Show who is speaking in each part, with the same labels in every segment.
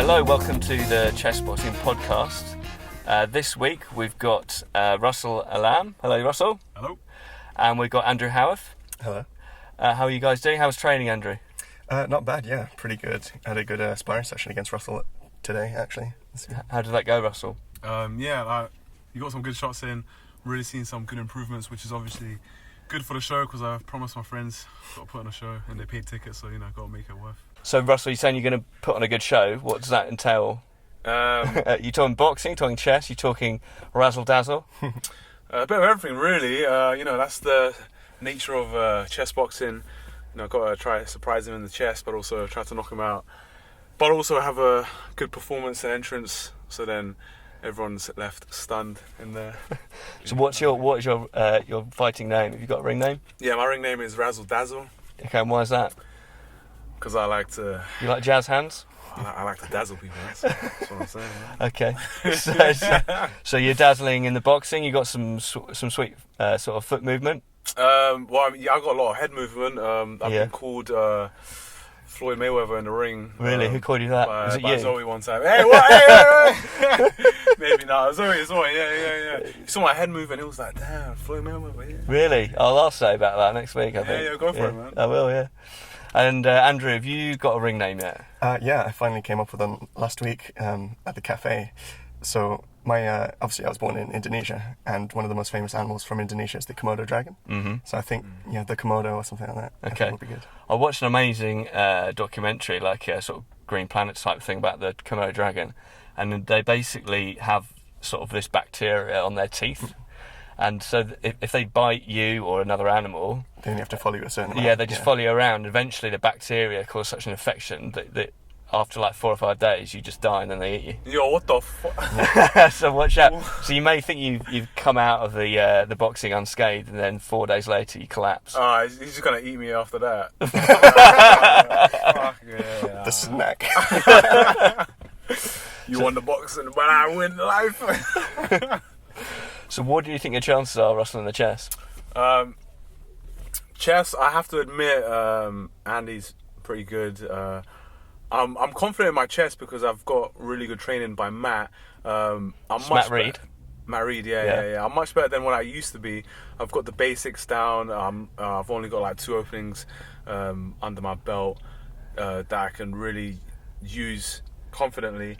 Speaker 1: Hello, welcome to the Chessboxing podcast. This week we've got Russell Alam. Hello, Russell.
Speaker 2: Hello.
Speaker 1: And we've got Andrew Howarth.
Speaker 3: Hello.
Speaker 1: How are you guys doing? How was training, Andrew?
Speaker 3: Not bad, yeah. Pretty good. Had a good sparring session against Russell today, actually.
Speaker 1: How did that go, Russell?
Speaker 2: You got some good shots in. Really seen some good improvements, which is obviously good for the show because I promised my friends got to put on a show and they paid tickets, so got to make it worth.
Speaker 1: So, Russell, you're saying you're going to put on a good show. What does that entail? You talking boxing, talking chess, you talking Razzle Dazzle?
Speaker 2: A bit of everything, really. That's the nature of chess boxing. Got to try to surprise him in the chess, but also try to knock him out. But also have a good performance and entrance, so then everyone's left stunned in there.
Speaker 1: So, what is your fighting name? Have you got a ring name?
Speaker 2: Yeah, my ring name is Razzle Dazzle.
Speaker 1: Okay, and why is that?
Speaker 2: Because I like to...
Speaker 1: You like jazz hands?
Speaker 2: I like to dazzle people, that's what I'm saying. Man.
Speaker 1: Okay. So you're dazzling in the boxing, you got some sweet sort of foot movement?
Speaker 2: I got a lot of head movement. I've been called Floyd Mayweather in the ring.
Speaker 1: Really? Who called you that? Was it you?
Speaker 2: Zoe one time. Hey, what? Hey. Maybe not. Zoe, yeah. He saw my head move and he was like, damn, Floyd Mayweather, yeah.
Speaker 1: Really? I'll say about that next week, I think.
Speaker 2: Yeah, go for it, man.
Speaker 1: I will, yeah. And Andrew, have you got a ring name yet?
Speaker 3: Yeah, I finally came up with them last week at the cafe. So obviously I was born in Indonesia, and one of the most famous animals from Indonesia is the Komodo Dragon. Mm-hmm. So I think the Komodo or something like that.
Speaker 1: Okay.
Speaker 3: I think would be good.
Speaker 1: I watched an amazing documentary, like a sort of Green Planet type thing about the Komodo Dragon, and they basically have sort of this bacteria on their teeth. And so if they bite you or another animal...
Speaker 3: Then you have to follow you a certain amount.
Speaker 1: Yeah, they just follow you around. Eventually the bacteria cause such an infection that after like 4 or 5 days you just die and then they eat you.
Speaker 2: Yo, what the fuck?
Speaker 1: So watch out. So you may think you've come out of the boxing unscathed, and then 4 days later you collapse.
Speaker 2: He's just going to eat me after that. Fuck yeah.
Speaker 3: The snack.
Speaker 2: You won the boxing, but I win life.
Speaker 1: So what do you think your chances are, Russell, in the chess?
Speaker 2: Chess, I have to admit, Andy's pretty good. I'm confident in my chess because I've got really good training by Matt.
Speaker 1: Matt Reed?
Speaker 2: Matt Reed, yeah. I'm much better than what I used to be. I've got the basics down. I've only got like 2 openings under my belt that I can really use confidently.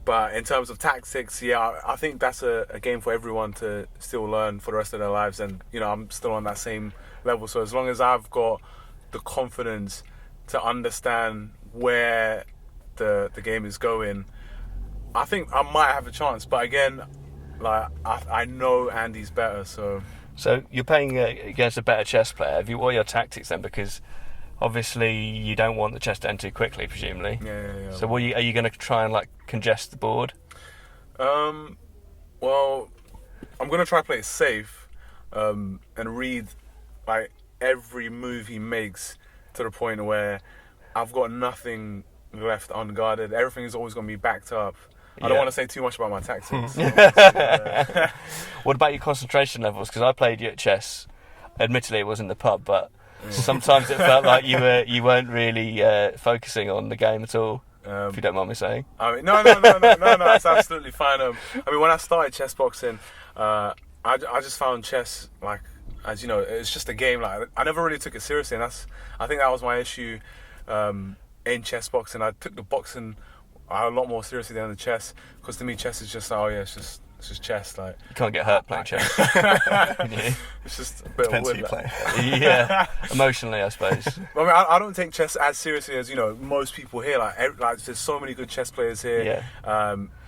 Speaker 2: But in terms of tactics, I think that's a game for everyone to still learn for the rest of their lives. And, I'm still on that same level. So as long as I've got the confidence to understand where the game is going, I think I might have a chance. But again, like I know Andy's better. So
Speaker 1: you're playing against a better chess player. What are your tactics then? Because... obviously, you don't want the chess to end too quickly, presumably.
Speaker 2: Yeah.
Speaker 1: So, are you going to try and congest the board?
Speaker 2: Well, I'm going to try to play it safe and read like every move he makes to the point where I've got nothing left unguarded. Everything is always going to be backed up. I don't want to say too much about my tactics.
Speaker 1: What about your concentration levels? Because I played you at chess. Admittedly, it was in the pub, but. Sometimes it felt like you weren't really focusing on the game at all. If you don't mind me saying.
Speaker 2: No, it's absolutely fine. When I started chess boxing, I just found chess like, as you know, it's just a game. Like I never really took it seriously, and I think that was my issue in chess boxing. I took the boxing a lot more seriously than the chess, because to me chess is just it's just chess. Like
Speaker 1: you can't get hurt playing chess.
Speaker 2: It's just a bit
Speaker 3: Depends
Speaker 2: weird.
Speaker 3: who you play.
Speaker 1: Yeah, emotionally, I suppose.
Speaker 2: I don't take chess as seriously as most people here. Like there's so many good chess players here.
Speaker 1: Yeah.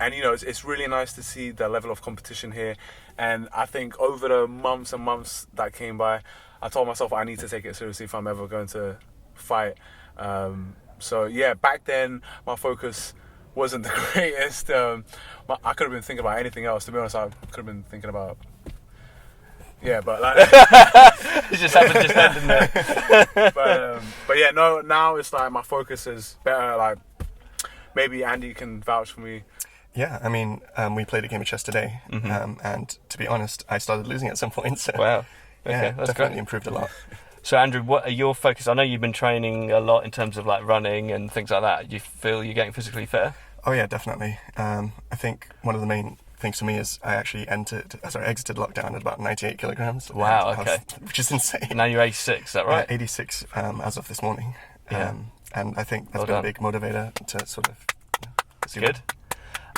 Speaker 2: And it's really nice to see the level of competition here. And I think over the months and months that came by, I told myself I need to take it seriously if I'm ever going to fight. So yeah, back then my focus wasn't the greatest. I could have been thinking about anything else. To be honest, I could have been thinking about... Yeah, but like...
Speaker 1: It just happened just then, didn't it?
Speaker 2: But yeah, no, now it's like my focus is better. Like, maybe Andy can vouch for me.
Speaker 3: Yeah, we played a game of chess today, and to be honest, I started losing at some point. So
Speaker 1: wow. Okay,
Speaker 3: yeah,
Speaker 1: that's
Speaker 3: definitely
Speaker 1: great.
Speaker 3: improved a lot.
Speaker 1: So Andrew, what are your focus? I know you've been training a lot in terms of like running and things like that. Do you feel you're getting physically fit?
Speaker 3: Oh yeah, definitely. I think one of the main things for me is I actually exited lockdown at about 98 kilograms.
Speaker 1: Wow, okay.
Speaker 3: Which is insane.
Speaker 1: Now you're 86, is that right?
Speaker 3: 86 as of this morning.
Speaker 1: Yeah.
Speaker 3: And I think that's
Speaker 1: Well
Speaker 3: been
Speaker 1: done.
Speaker 3: a big motivator to sort of... see
Speaker 1: Good.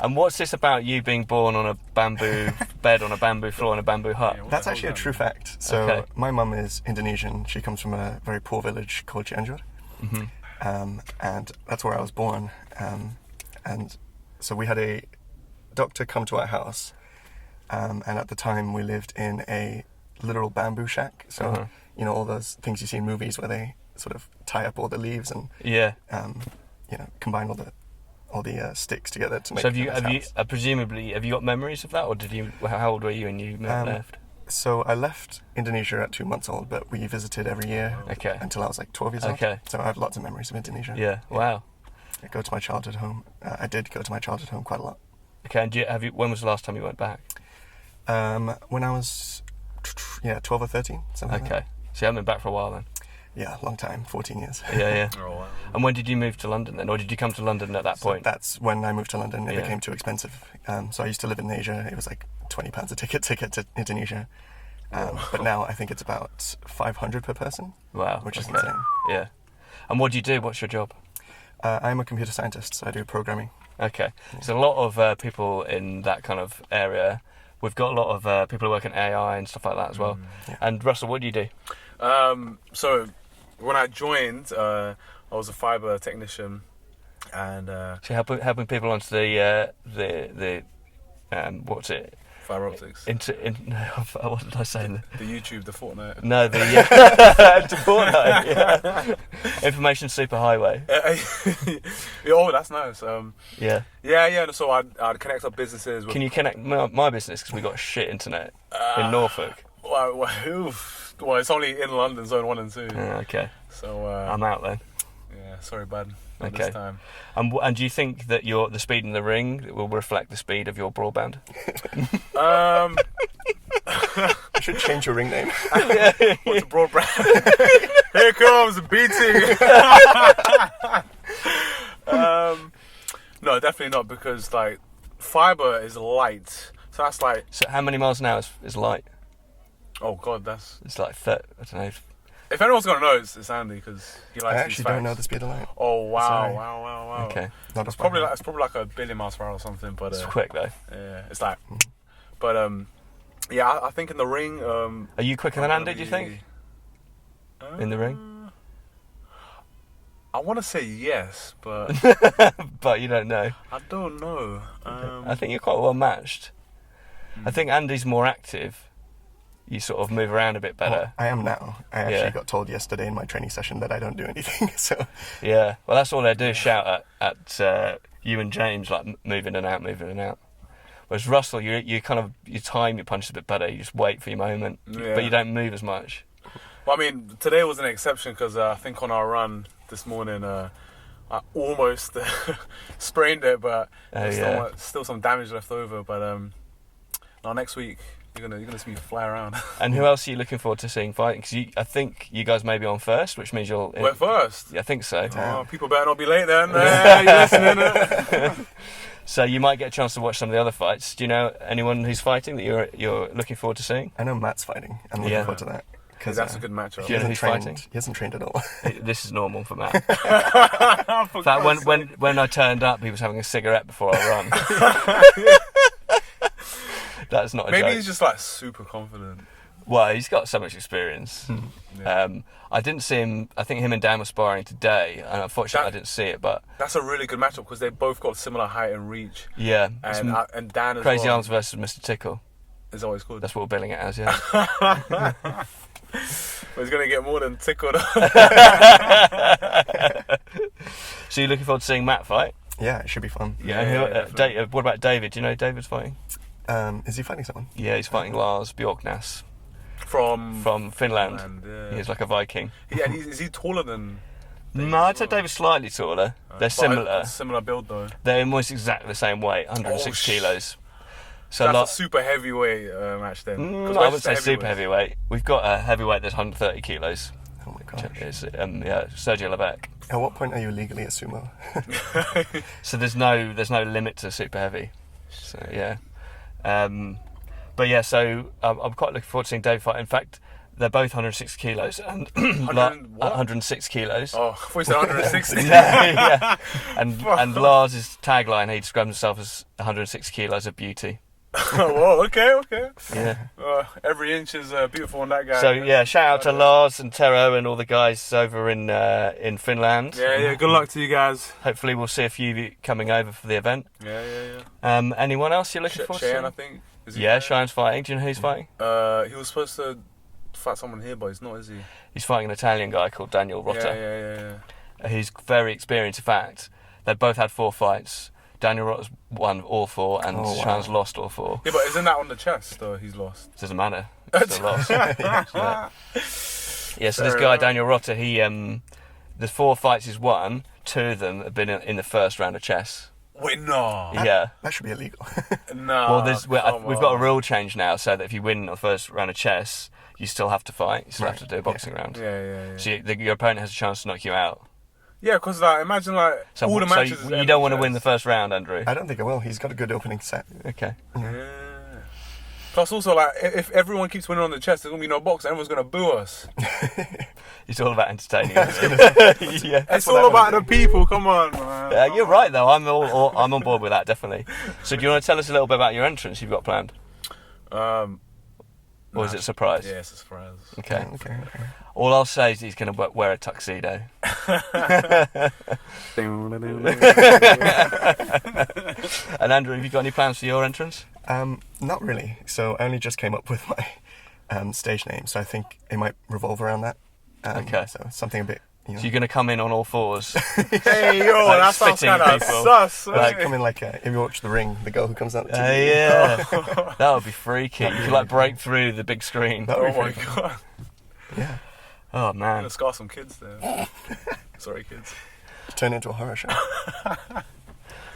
Speaker 1: And what's this about you being born on a bamboo bed, on a bamboo floor in a bamboo hut?
Speaker 2: Yeah,
Speaker 3: That's actually a true fact. So
Speaker 1: Okay.
Speaker 3: my mum is Indonesian. She comes from a very poor village called Cianjur. And that's where I was born. And so we had a doctor come to our house. And at the time we lived in a literal bamboo shack. So, you know, all those things you see in movies where they sort of tie up all the leaves and,
Speaker 1: Yeah.
Speaker 3: you know, combine all the sticks together to make.
Speaker 1: So
Speaker 3: a nice house.
Speaker 1: presumably have you got memories of that, or did you? How old were you when you left?
Speaker 3: So I left Indonesia at 2 months old, but we visited every year
Speaker 1: Okay.
Speaker 3: until I was like 12 years old.
Speaker 1: Okay.
Speaker 3: So I have lots of memories of Indonesia.
Speaker 1: Yeah. Wow.
Speaker 3: I go to my childhood home. I did go to my childhood home quite a lot.
Speaker 1: Okay. And when was the last time you went back?
Speaker 3: When I was 12 or 13, something like that.
Speaker 1: Okay. So you haven't been back for a while then.
Speaker 3: Yeah, long time, 14 years.
Speaker 1: Yeah.
Speaker 2: Oh, wow.
Speaker 1: And when did you move to London then, or did you come to London at that
Speaker 3: So
Speaker 1: point?
Speaker 3: that's when I moved to London. It
Speaker 1: Yeah.
Speaker 3: became too expensive. So I used to live in Asia. It was like £20 a ticket to Indonesia. But now I think it's about 500 per person.
Speaker 1: Wow.
Speaker 3: Which is
Speaker 1: okay.
Speaker 3: insane.
Speaker 1: Yeah. And what do you do? What's your job?
Speaker 3: I'm a computer scientist, so I do programming.
Speaker 1: Okay. So a lot of people in that kind of area. We've got a lot of people who work in AI and stuff like that as well.
Speaker 3: Yeah.
Speaker 1: And Russell, what do you do?
Speaker 2: So when I joined, I was a fibre technician, and
Speaker 1: So helping people onto the what's it?
Speaker 2: fibre optics,
Speaker 1: What did I say?
Speaker 2: the YouTube, the Fortnite.
Speaker 1: No, the to Fortnite, yeah. Information superhighway.
Speaker 2: Oh, that's nice.
Speaker 1: Yeah.
Speaker 2: Yeah. So I'd connect up businesses with.
Speaker 1: Can you connect my business because we got shit internet in Norfolk?
Speaker 2: Well, it's only in London, Zone 1 and 2.
Speaker 1: Okay.
Speaker 2: So
Speaker 1: I'm out then.
Speaker 2: yeah, sorry, bud. Not
Speaker 1: Okay.
Speaker 2: this time.
Speaker 1: And do you think that the speed in the ring will reflect the speed of your broadband?
Speaker 3: You should change your ring name.
Speaker 2: What's a broadband? Here comes BT. No, definitely not, because like fibre is light, so that's like,
Speaker 1: So how many miles an hour is light?
Speaker 2: oh god, that's.
Speaker 1: It's like I don't know.
Speaker 2: If anyone's gonna know, it's Andy, because he
Speaker 3: I
Speaker 2: likes these
Speaker 3: actually
Speaker 2: facts.
Speaker 3: don't know the speed of light.
Speaker 2: Oh wow,
Speaker 3: Sorry.
Speaker 2: wow.
Speaker 1: Okay.
Speaker 3: Not
Speaker 2: It's probably like a billion miles per hour or something, but
Speaker 1: It's quick though.
Speaker 2: yeah, it's like, but yeah, I think in the ring,
Speaker 1: Are you quicker than Andy? Do you think in the ring?
Speaker 2: I want to say yes, but
Speaker 1: But you don't know.
Speaker 2: I don't know.
Speaker 1: I think you're quite well matched. I think Andy's more active. You sort of move around a bit better.
Speaker 3: I am now. I actually
Speaker 1: Yeah.
Speaker 3: got told yesterday in my training session that I don't do anything. So
Speaker 1: Yeah. Well, that's all they do. Shout at you and James, like moving and out. Whereas Russell, you time your punches a bit better. You just wait for your moment,
Speaker 2: Yeah.
Speaker 1: but you don't move as much.
Speaker 2: Well, I mean, today was an exception, because I think on our run this morning, I almost sprained it, but there's still some damage left over. But now next week you're gonna see me fly around.
Speaker 1: And who else are you looking forward to seeing fighting? Because I think you guys may be on first, which means you'll.
Speaker 2: We're first.
Speaker 1: I think so.
Speaker 2: Oh, people better not be late then. You listening?
Speaker 1: So you might get a chance to watch some of the other fights. Do you know anyone who's fighting that you're looking forward to seeing?
Speaker 3: I know Matt's fighting. I'm looking
Speaker 1: Yeah.
Speaker 3: forward to that. Because
Speaker 2: That's a good matchup.
Speaker 1: Yeah. Who's fighting?
Speaker 3: He hasn't trained at all.
Speaker 1: This is normal for Matt. In fact, when I turned up, he was having a cigarette before I run. That's not a
Speaker 2: Maybe
Speaker 1: joke.
Speaker 2: he's just like super confident.
Speaker 1: Well, he's got so much experience.
Speaker 2: Yeah.
Speaker 1: I didn't see him. I think him and Dan were sparring today, and unfortunately, I didn't see it. But
Speaker 2: That's a really good matchup, because they both got similar height and reach.
Speaker 1: yeah, it's
Speaker 2: And Dan as
Speaker 1: Crazy
Speaker 2: well
Speaker 1: Arms versus Mr Tickle.
Speaker 2: is always good.
Speaker 1: That's what we're billing it as. Yeah.
Speaker 2: But he's gonna get more than tickled.
Speaker 1: So you're looking forward to seeing Matt fight?
Speaker 3: Yeah, it should be fun.
Speaker 1: Yeah. And who,
Speaker 2: definitely.
Speaker 1: what about David? Do you know David's fighting?
Speaker 3: Is he fighting someone?
Speaker 1: Yeah, he's fighting Lars Bjorknas
Speaker 2: from
Speaker 1: Finland.
Speaker 2: yeah.
Speaker 1: He's like a Viking.
Speaker 2: And is he taller than?
Speaker 1: No, I'd say David's slightly taller. They're
Speaker 2: But
Speaker 1: similar.
Speaker 2: a similar build though.
Speaker 1: They're almost exactly the same weight, 106 kilos. So
Speaker 2: That's a super heavyweight match then. 'Cause
Speaker 1: I
Speaker 2: we're
Speaker 1: wouldn't
Speaker 2: just
Speaker 1: say super
Speaker 2: heavyweights.
Speaker 1: heavyweight. We've got a heavyweight that's 130 kilos.
Speaker 3: Oh my gosh.
Speaker 1: It's Sergio Levesque.
Speaker 3: At what point are you legally a sumo?
Speaker 1: So there's no limit to super heavy. So yeah, but yeah. So I'm quite looking forward to seeing Dave fight. In fact, they're both 106 kilos and 106 kilos.
Speaker 2: Oh, I thought you said 160.
Speaker 1: Yeah. And Lars's tagline, he describes himself as 106 kilos of beauty.
Speaker 2: Whoa, okay.
Speaker 1: Yeah.
Speaker 2: Every inch is beautiful on that guy.
Speaker 1: So yeah, shout out to Lars and Tero and all the guys over in Finland.
Speaker 2: Yeah. Good luck to you guys.
Speaker 1: Hopefully we'll see a few of you coming over for the event.
Speaker 2: Yeah.
Speaker 1: Anyone else you're looking forward to?
Speaker 2: Cheyenne, I think.
Speaker 1: Yeah, Cheyenne's fighting. Do you know who he's fighting?
Speaker 2: He was supposed to fight someone here, but he's not, is he?
Speaker 1: He's fighting an Italian guy called Daniel Rotta.
Speaker 2: Yeah.
Speaker 1: He's very experienced. In fact, they both had 4 fights. Daniel Rotta's won all 4 and Cheyenne's lost all 4.
Speaker 2: Yeah, but isn't that on the chest, though, he's lost?
Speaker 1: Doesn't matter. It's a loss. Yeah, so this guy, Daniel Rotta, he the 4 fights he's won, 2 of them have been in the first round of chess.
Speaker 2: Wait, no.
Speaker 1: Yeah.
Speaker 3: That should be illegal.
Speaker 2: No.
Speaker 1: Well, we've got a rule change now, so that if you win the first round of chess, you still have to fight. You still have to do a boxing round.
Speaker 2: Yeah.
Speaker 1: So your opponent has a chance to knock you out.
Speaker 2: Yeah, because imagine all the matches.
Speaker 1: So you don't want to win the first round, Andrew?
Speaker 3: I don't think I will. He's got a good opening set.
Speaker 1: Okay.
Speaker 2: Yeah. Plus, also, if everyone keeps winning on the chest, there's gonna be no boxing. Everyone's gonna boo us.
Speaker 1: It's all about entertaining.
Speaker 3: Yeah,
Speaker 2: it's all about the people. Come on, man.
Speaker 1: You're right, though. I'm on board with that, definitely. So, do you want to tell us a little bit about your entrance you've got planned? Or is it a surprise?
Speaker 2: Yeah, it's a surprise.
Speaker 1: Okay. All I'll say is he's going to wear a tuxedo. And Andrew, have you got any plans for your entrance?
Speaker 3: Not really. So I only just came up with my stage name, so I think it might revolve around that.
Speaker 1: Okay.
Speaker 3: So something a bit.
Speaker 1: So you're going to come in on all 4s?
Speaker 2: Hey, yo,
Speaker 1: like
Speaker 2: that sounds
Speaker 1: spitting
Speaker 2: kind of
Speaker 1: people.
Speaker 2: sus.
Speaker 3: Like come in like if you watch The Ring, the girl who comes out.
Speaker 1: Yeah, that would be freaky. You could break through the big screen.
Speaker 3: That would be
Speaker 2: Oh my
Speaker 3: pretty
Speaker 2: god.
Speaker 3: Yeah.
Speaker 1: Oh
Speaker 2: I'm
Speaker 1: man.
Speaker 2: gonna scar some kids there. Sorry, kids.
Speaker 3: Turn into a horror show.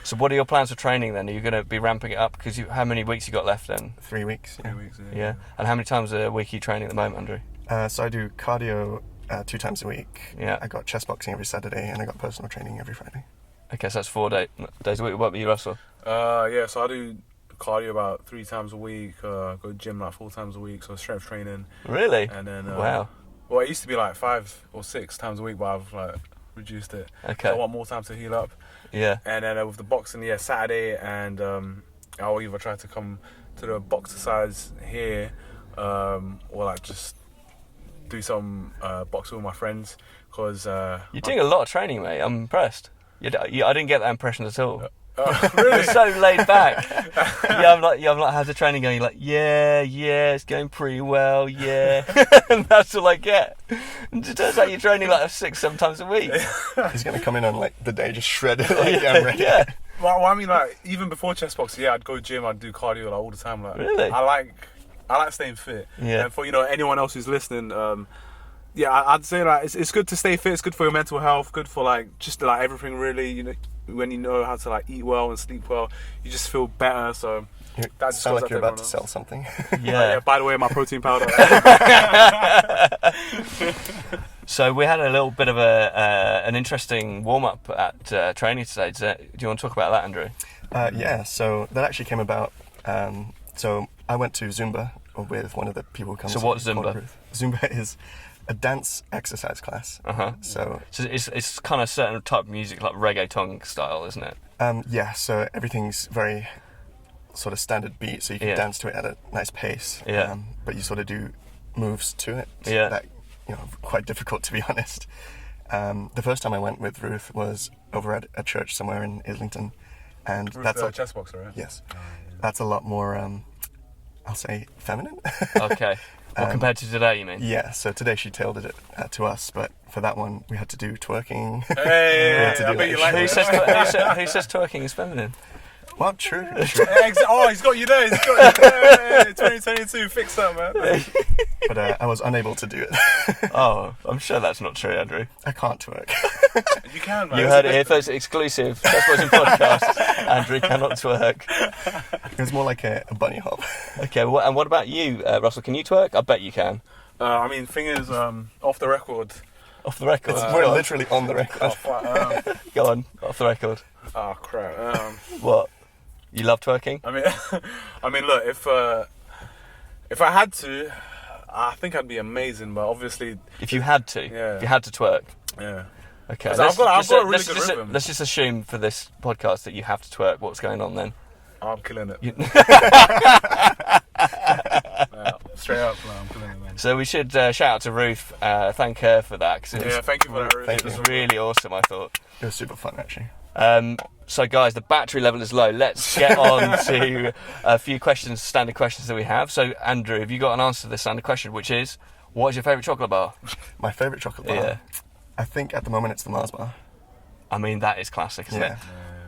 Speaker 1: So what are your plans for training then? Are you going to be ramping it up? Because how many weeks you got left then?
Speaker 3: 3 weeks. Yeah.
Speaker 2: 3 weeks.
Speaker 1: Yeah. And how many times a week are you training at the moment, Andrew?
Speaker 3: So I do cardio 2 times a week.
Speaker 1: Yeah.
Speaker 3: I got chessboxing every Saturday, and I got personal training every Friday.
Speaker 1: Okay, so that's 4 days a week. What about you, Russell?
Speaker 2: Yeah, so I do cardio about 3 times a week. Go to gym 4 times a week. So strength training.
Speaker 1: Really?
Speaker 2: And then
Speaker 1: wow.
Speaker 2: Well, it used to be 5 or 6 times a week, but I've reduced it.
Speaker 1: Okay.
Speaker 2: I want more time to heal up.
Speaker 1: Yeah.
Speaker 2: And then with the boxing, Saturday, and I'll either try to come to the boxercise here, or just do some boxing with my friends. Cause
Speaker 1: you're doing a lot of training, mate. I'm impressed. I didn't get that impression at all.
Speaker 2: Really?
Speaker 1: You're so laid back. I'm like, how's the training going? You're like, yeah, it's going pretty well, yeah. And that's all I get. And it turns out you're training 6-7 times a week.
Speaker 3: He's gonna come in on the day just shredded. I'm ready.
Speaker 1: Yeah.
Speaker 2: Well, I mean, even before chessboxing, I'd go gym, I'd do cardio all the time.
Speaker 1: Really?
Speaker 2: I like staying fit.
Speaker 1: Yeah.
Speaker 2: And for anyone else who's listening, I'd say it's good to stay fit. It's good for your mental health. Good for just everything really. When you know how to eat well and sleep well, you just feel better. So
Speaker 3: That just sounds like you're about to sell something.
Speaker 1: Yeah.
Speaker 2: By the way, my protein powder.
Speaker 1: So we had a little bit of an interesting warm up at training today. Do you want to talk about that, Andrew?
Speaker 3: Yeah. So that actually came about. So I went to Zumba with one of the people who comes.
Speaker 1: So what's Zumba?
Speaker 3: Ruth. Zumba is a dance exercise class. So
Speaker 1: it's kind of certain type of music, like reggaeton style, isn't it?
Speaker 3: Yeah. So everything's very sort of standard beat, so you can dance to it at a nice pace.
Speaker 1: Yeah.
Speaker 3: But you sort of do moves to it.
Speaker 1: Yeah.
Speaker 3: That quite difficult, to be honest. The first time I went with Ruth was over at a church somewhere in Islington, and
Speaker 2: Ruth,
Speaker 3: that's a
Speaker 2: chessboxer, right?
Speaker 3: Yes. That's a lot more. I'll say feminine.
Speaker 1: Okay. Well, compared to today, you mean?
Speaker 3: Yeah, so today she tailored it to us, but for that one we had to do twerking.
Speaker 2: Hey,
Speaker 3: I bet you
Speaker 2: like
Speaker 1: Who
Speaker 2: it.
Speaker 1: says twerking is feminine?
Speaker 3: Well, true.
Speaker 2: Oh, he's got you there. 2022, fix that, man.
Speaker 3: But I was unable to do it.
Speaker 1: Oh, I'm sure that's not true, Andrew.
Speaker 3: I can't twerk.
Speaker 2: You can, man.
Speaker 1: You heard it here first, exclusive. Chessboxing podcast. Andrew cannot twerk.
Speaker 3: It was more like a bunny hop.
Speaker 1: Okay, and what about you, Russell? Can you twerk? I bet you can.
Speaker 2: I mean, thing is, off the record,
Speaker 1: Off the record.
Speaker 3: We're literally on the record.
Speaker 2: Oh, fuck,
Speaker 1: Go on, off the record.
Speaker 2: oh crap.
Speaker 1: What? You love twerking?
Speaker 2: I mean, look, if I had to, I think I'd be amazing. But obviously,
Speaker 1: If you had to,
Speaker 2: Yeah.
Speaker 1: if you had to twerk.
Speaker 2: yeah.
Speaker 1: Okay.
Speaker 2: 'Cause I've got a really
Speaker 1: let's
Speaker 2: good
Speaker 1: just,
Speaker 2: rhythm.
Speaker 1: let's just assume for this podcast that you have to twerk. What's going on then?
Speaker 2: I'm killing it.
Speaker 1: You-
Speaker 2: Yeah, straight up, man, I'm killing it, man.
Speaker 1: So we should shout out to Ruth. Thank her for that because
Speaker 2: Yeah, thank you for that. Ruth.
Speaker 3: Thank
Speaker 1: it was really awesome. I thought.
Speaker 3: It was super fun, actually.
Speaker 1: So guys, the battery level is low. Let's get on to a few questions, standard questions that we have. So Andrew, have you got an answer to this standard question, which is, what is your favourite chocolate bar?
Speaker 3: My favourite chocolate bar.
Speaker 1: Yeah.
Speaker 3: I think at the moment it's the Mars bar.
Speaker 1: I mean, that is classic, isn't
Speaker 3: Yeah.
Speaker 1: it?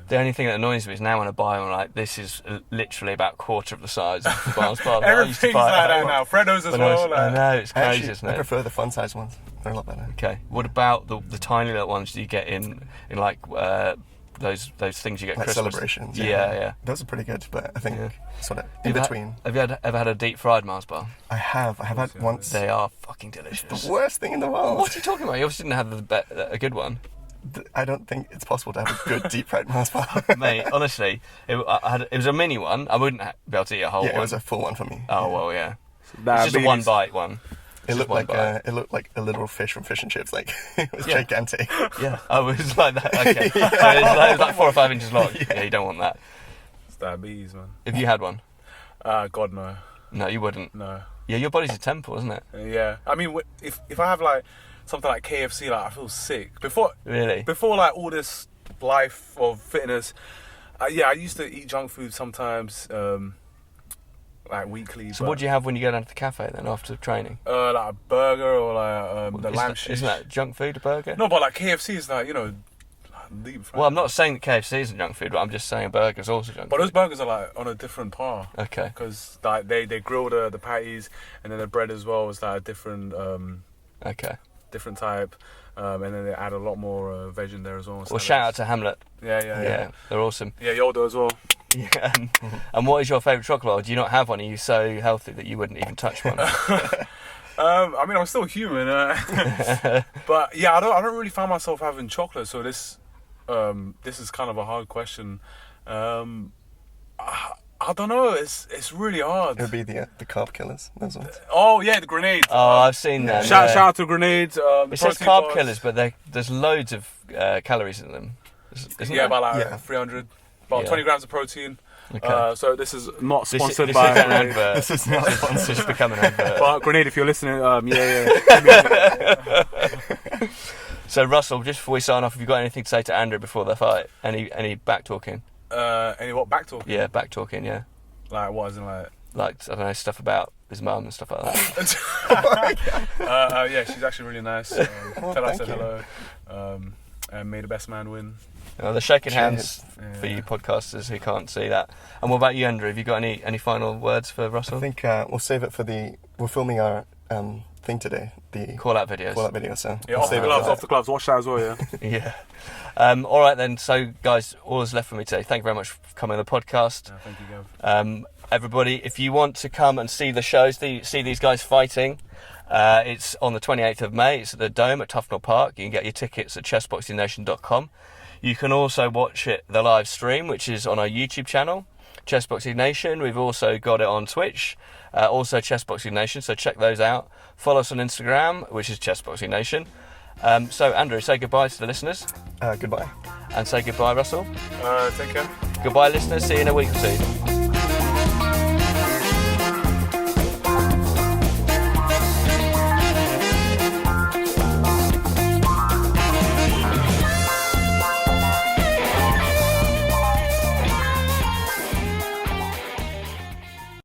Speaker 1: The only thing that annoys me is now when I buy them, I'm like, this is literally about a quarter of the size of the Mars bar. that I used to
Speaker 2: Everything's
Speaker 1: buy
Speaker 2: like
Speaker 1: at
Speaker 2: that
Speaker 1: home.
Speaker 2: now. Freddo's as
Speaker 1: When I was-
Speaker 2: well.
Speaker 1: I
Speaker 2: Like,
Speaker 1: know, it's crazy,
Speaker 3: Actually,
Speaker 1: isn't
Speaker 3: I
Speaker 1: it?
Speaker 3: prefer the fun size ones. They're a lot better.
Speaker 1: Okay. What about the tiny little ones you get in like those things you get
Speaker 3: Like
Speaker 1: Christmas?
Speaker 3: celebrations.
Speaker 1: Yeah.
Speaker 3: Those are pretty good, but I think
Speaker 1: Yeah.
Speaker 3: sort of in between.
Speaker 1: Have you ever had a deep fried Mars bar?
Speaker 3: I have had once.
Speaker 1: They are fucking delicious.
Speaker 3: The worst thing in the world.
Speaker 1: What are you talking about? You obviously didn't have a good one.
Speaker 3: I don't think it's possible to have a good deep fried Mars bar.
Speaker 1: Mate, honestly, it was a mini one. I wouldn't be able to eat a whole
Speaker 3: Yeah,
Speaker 1: one.
Speaker 3: it was a full one for me.
Speaker 1: Oh,
Speaker 3: Yeah.
Speaker 1: well, yeah. It's
Speaker 2: diabetes.
Speaker 1: just a one bite one.
Speaker 3: It
Speaker 1: Just
Speaker 3: looked
Speaker 1: one
Speaker 3: like
Speaker 1: bite.
Speaker 3: it looked like a literal fish from Fish and Chips. Like it was
Speaker 1: Yeah.
Speaker 3: gigantic.
Speaker 1: Yeah, I was like that. Okay, so it was like 4 or 5 inches long. Yeah, you don't want that.
Speaker 2: It's diabetes, man.
Speaker 1: If you had one,
Speaker 2: God, no.
Speaker 1: no, you wouldn't.
Speaker 2: No.
Speaker 1: Yeah, your body's a temple, isn't it?
Speaker 2: Yeah. I mean, if I have like something like KFC, like I feel sick. Before
Speaker 1: Really?
Speaker 2: like all this life of fitness, I used to eat junk food sometimes, like weekly.
Speaker 1: So what do you have when you go down to the cafe then after training?
Speaker 2: Like a burger or like the lamb shish.
Speaker 1: Isn't that junk food, a burger?
Speaker 2: No, but like KFC is like, deep fried.
Speaker 1: Well, I'm not saying that KFC isn't junk food, but I'm just saying a burger is also junk
Speaker 2: But
Speaker 1: food.
Speaker 2: those burgers are like on a different par.
Speaker 1: Okay.
Speaker 2: Because like they grill the patties, and then the bread as well is like a different
Speaker 1: Okay.
Speaker 2: different type, and then they add a lot more veg in there as well.
Speaker 1: Well, shout out to Hamlet.
Speaker 2: Yeah.
Speaker 1: They're awesome.
Speaker 2: Yeah, Yoda as well.
Speaker 1: Yeah. And what is your favourite chocolate bar? Do you not have one? Are you so healthy that you wouldn't even touch one?
Speaker 2: I mean, I'm still human, but yeah, I don't really find myself having chocolate. So this is kind of a hard question. I don't know. It's really hard.
Speaker 3: It would be the carb killers. Those ones.
Speaker 2: Oh yeah, the grenades.
Speaker 1: Oh, I've seen them.
Speaker 2: Shout
Speaker 1: yeah.
Speaker 2: out to grenades.
Speaker 1: It says carb killers, but there's loads of calories in them. Isn't
Speaker 2: Yeah,
Speaker 1: there?
Speaker 2: about like
Speaker 3: Yeah.
Speaker 2: 300, about
Speaker 1: Yeah.
Speaker 2: 20 grams of protein.
Speaker 1: Okay.
Speaker 2: So this is not
Speaker 1: This
Speaker 2: sponsored
Speaker 1: is
Speaker 2: by
Speaker 1: an
Speaker 2: Grenade.
Speaker 1: advert.
Speaker 3: This is not
Speaker 1: This
Speaker 3: sponsored.
Speaker 1: is becoming an advert.
Speaker 2: But Grenade, if you're listening,
Speaker 1: So Russell, just before we sign off, have you got anything to say to Andrew before the fight? Any back talking?
Speaker 2: any what back talk?
Speaker 1: Yeah, back talking. Yeah,
Speaker 2: Like what? As in like?
Speaker 1: like I don't know, stuff about his mum and stuff like that.
Speaker 2: Yeah, she's actually really nice. Tell her I
Speaker 3: thank
Speaker 2: said
Speaker 3: you.
Speaker 2: hello. And may the best man win.
Speaker 1: They're shaking
Speaker 3: Cheers.
Speaker 1: hands for you podcasters who can't see that. And what about you, Andrew? Have you got any final words for Russell?
Speaker 3: I think we'll save it for we're filming our thing today. The
Speaker 1: Call out videos.
Speaker 3: call-out video. So
Speaker 2: Yeah,
Speaker 3: we'll
Speaker 2: off the
Speaker 3: save it
Speaker 2: gloves,
Speaker 3: for
Speaker 2: off the gloves. Watch that as well, yeah.
Speaker 1: Yeah. All right then. So guys, all that's left for me today. Thank you very much for coming on the podcast.
Speaker 2: Thank you, Gav.
Speaker 1: Everybody, if you want to come and see the shows, see these guys fighting, it's on the 28th of May. It's at the Dome at Tufnell Park. You can get your tickets at chessboxingnation.com. You can also watch the live stream, which is on our YouTube channel, Chessboxing Nation. We've also got it on Twitch, also Chessboxing Nation, so check those out. Follow us on Instagram, which is Chessboxing Nation. So Andrew, say goodbye to the listeners,
Speaker 3: goodbye.
Speaker 1: and say goodbye, Russell.
Speaker 2: Take care.
Speaker 1: Goodbye, listeners. See you in a week or two.